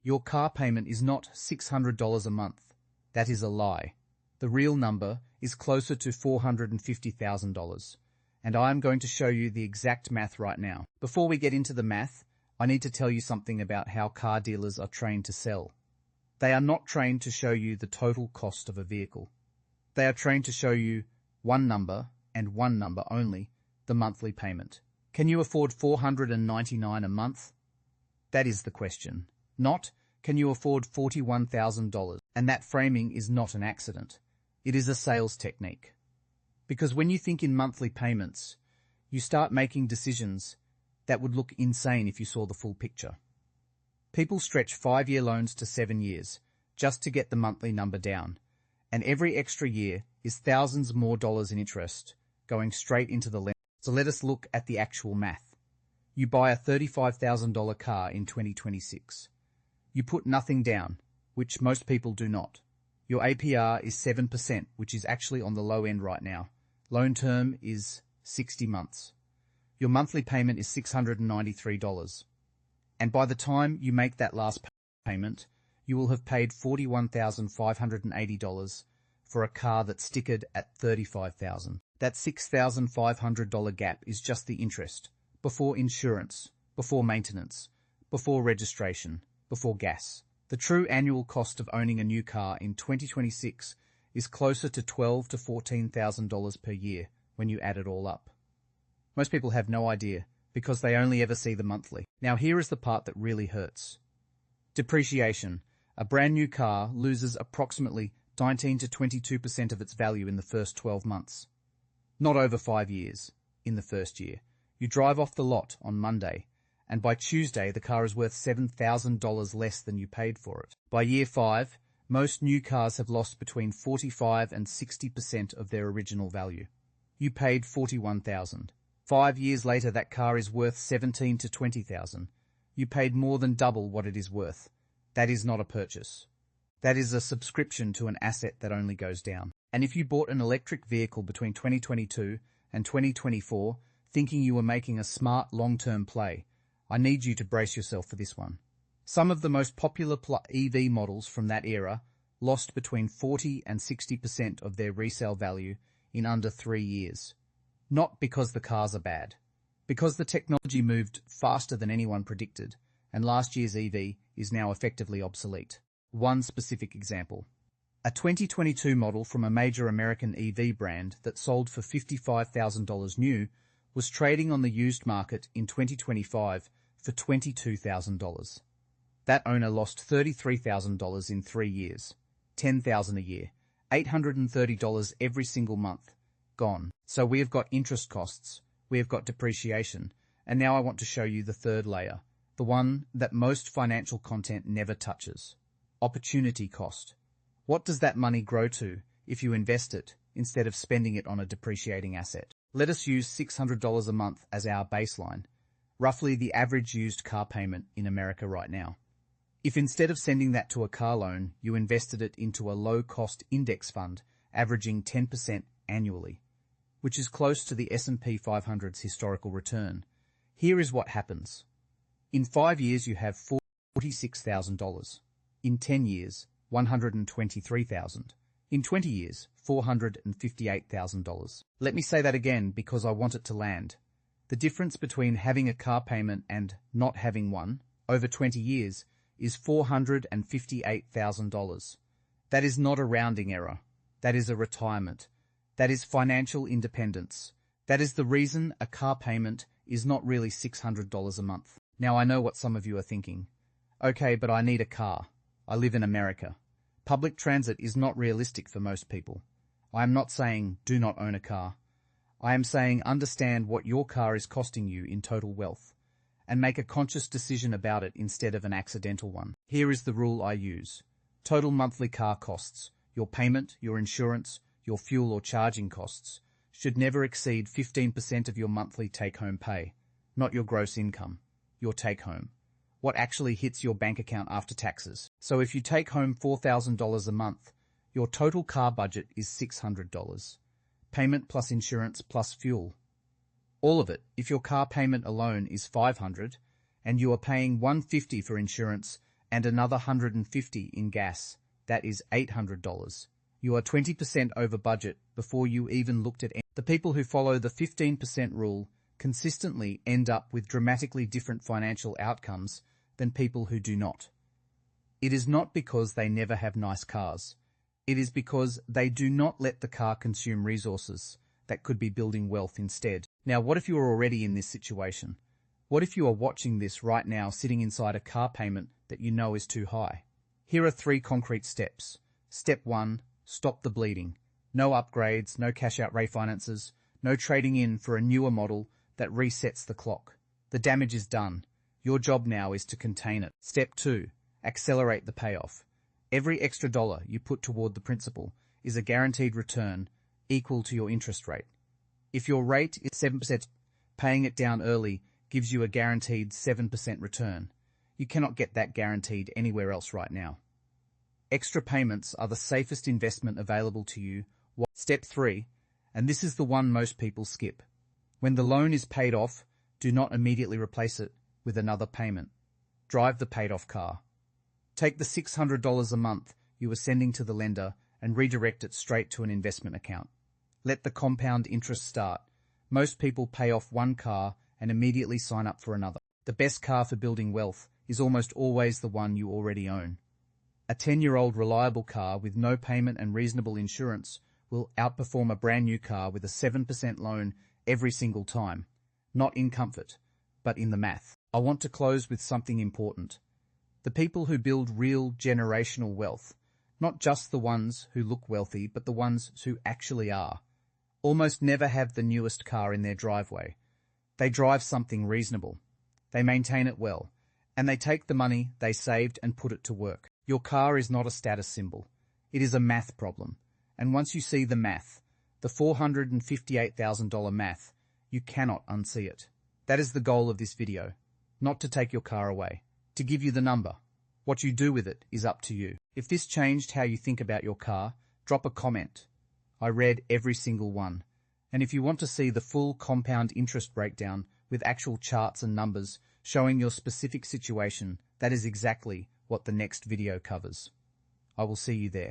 Your car payment is not $600 a month. That is a lie. The real number is closer to $450,000. And I am going to show you the exact math right now. Before we get into the math, I need to tell you something about how car dealers are trained to sell. They are not trained to show you the total cost of a vehicle. They are trained to show you one number and one number only, the monthly payment. Can you afford $499 a month? That is the question. Not, can you afford $41,000? And that framing is not an accident. It is a sales technique. Because when you think in monthly payments, you start making decisions that would look insane if you saw the full picture. People stretch 5-year loans to 7 years just to get the monthly number down, and every extra year is thousands more dollars in interest going straight into the lender. So let us look at the actual math. You buy a $35,000 car in 2026. You put nothing down, which most people do not. Your APR is 7%, which is actually on the low end right now. Loan term is 60 months. Your monthly payment is $693. And by the time you make that last payment, you will have paid $41,580 for a car that's stickered at $35,000. That $6,500 gap is just the interest, before insurance, before maintenance, before registration, before gas. The true annual cost of owning a new car in 2026 is closer to $12,000 to $14,000 per year when you add it all up. Most people have no idea because they only ever see the monthly. Now here is the part that really hurts. Depreciation. A brand new car loses approximately 19 to 22% of its value in the first 12 months. Not over 5 years, in the first year. You drive off the lot on Monday, and by Tuesday the car is worth $7,000 less than you paid for it. By year 5, most new cars have lost between 45 and 60% of their original value. You paid $41,000. 5 years later that car is worth $17,000 to $20,000. You paid more than double what it is worth. That is not a purchase. That is a subscription to an asset that only goes down. And if you bought an electric vehicle between 2022 and 2024 thinking you were making a smart long-term play, I need you to brace yourself for this one. Some of the most popular EV models from that era lost between 40 and 60% of their resale value in under 3 years. Not because the cars are bad, because the technology moved faster than anyone predicted, and last year's EV is now effectively obsolete. One specific example. A 2022 model from a major American EV brand that sold for $55,000 new was trading on the used market in 2025 for $22,000. That owner lost $33,000 in 3 years, $10,000 a year, $830 every single month. Gone. So we have got interest costs, we have got depreciation, and now I want to show you the third layer, the one that most financial content never touches. Opportunity cost. What does that money grow to if you invest it instead of spending it on a depreciating asset? Let us use $600 a month as our baseline, roughly the average used car payment in America right now. If instead of sending that to a car loan, you invested it into a low-cost index fund averaging 10% annually, which is close to the S&P 500's historical return, here is what happens. In 5 years, you have $46,000. In 10 years, $123,000. In 20 years, $458,000. Let me say that again because I want it to land. The difference between having a car payment and not having one, over 20 years, is $458,000. That is not a rounding error. That is a retirement. That is financial independence. That is the reason a car payment is not really $600 a month. Now I know what some of you are thinking. Okay, but I need a car. I live in America. Public transit is not realistic for most people. I am not saying do not own a car. I am saying understand what your car is costing you in total wealth and make a conscious decision about it instead of an accidental one. Here is the rule I use. Total monthly car costs, your payment, your insurance, your fuel or charging costs, should never exceed 15% of your monthly take-home pay, not your gross income, your take-home. What actually hits your bank account after taxes. So if you take home $4,000 a month, your total car budget is $600. Payment plus insurance plus fuel. All of it, if your car payment alone is $500 and you are paying $150 for insurance and another $150 in gas. That is $800. You are 20% over budget before you even looked at the people who follow the 15% rule consistently end up with dramatically different financial outcomes than people who do not. It is not because they never have nice cars. It is because they do not let the car consume resources that could be building wealth instead. Now, what if you are already in this situation? What if you are watching this right now sitting inside a car payment that you know is too high? Here are 3 concrete steps. Step 1, stop the bleeding. No upgrades, no cash-out refinances, no trading in for a newer model that resets the clock. The damage is done. Your job now is to contain it. Step 2, accelerate the payoff. Every extra dollar you put toward the principal is a guaranteed return equal to your interest rate. If your rate is 7%, paying it down early gives you a guaranteed 7% return. You cannot get that guaranteed anywhere else right now. Extra payments are the safest investment available to you. Step 3, and this is the one most people skip. When the loan is paid off, do not immediately replace it with another payment. Drive the paid-off car. Take the $600 a month you are sending to the lender and redirect it straight to an investment account. Let the compound interest start. Most people pay off one car and immediately sign up for another. The best car for building wealth is almost always the one you already own. A 10-year-old reliable car with no payment and reasonable insurance will outperform a brand new car with a 7% loan every single time. Not in comfort, but in the math. I want to close with something important. The people who build real generational wealth, not just the ones who look wealthy, but the ones who actually are, almost never have the newest car in their driveway. They drive something reasonable. They maintain it well, and they take the money they saved and put it to work. Your car is not a status symbol. It is a math problem. And once you see the math, the $458,000 math, you cannot unsee it. That is the goal of this video, not to take your car away, to give you the number. What you do with it is up to you. If this changed how you think about your car, drop a comment. I read every single one. And if you want to see the full compound interest breakdown with actual charts and numbers showing your specific situation, that is exactly what the next video covers. I will see you there.